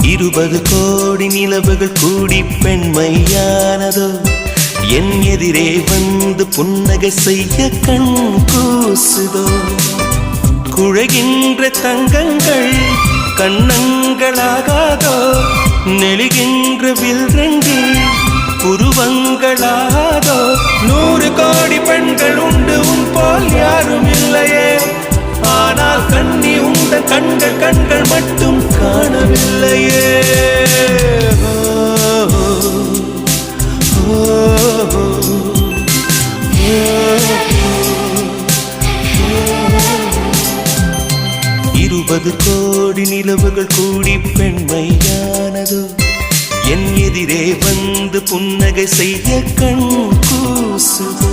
20 கோடி நிலவுகள் கூடி பெண்மையானதோ என் எதிரே வந்து புன்னகை செய்ய கண் கூசுதோ குழைகின்ற தங்கங்கள் கண்ணங்களாகாதோ நெளிகின்ற வில்ரங்கில் புருவங்களாதோ 100 கோடி பெண்கள் உண்டு உன் போல் யாரும் இல்லையே ஆனால் கண்ணி உண்ட கண்கள் கண்கள் மட்டும் காணவில்லையே இருபது கோடி நிலவுகள் கூடி பெண்மையானதோ என் எதிரே வந்து புன்னகை செய்ய கண் கூசுதோ